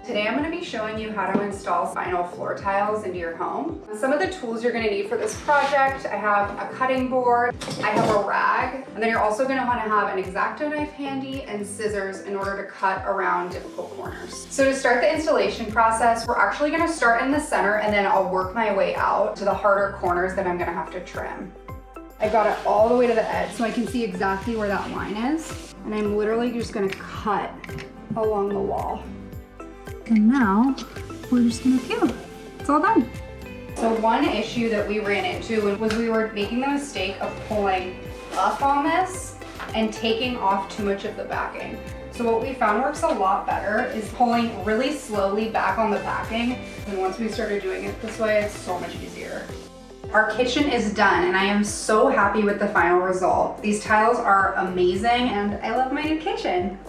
Today I'm going to be showing you how to install vinyl floor tiles into your home. Some of the tools you're going to need for this project: I have a cutting board, I have a rag, and then you're also going to want to have an X-Acto knife handy and scissors in order to cut around difficult corners. So to start the installation process, we're actually going to start in the center and then I'll work my way out to the harder corners that I'm going to have to trim. I got it all the way to the edge so I can see exactly where that line is, and I'm literally just going to cut along the wall. And now we're just gonna peel. It's all done. So one issue that we ran into was we were making the mistake of pulling up on this and taking off too much of the backing. So what we found works a lot better is pulling really slowly back on the backing. And once we started doing it this way, it's so much easier. Our kitchen is done and I am so happy with the final result. These tiles are amazing and I love my new kitchen.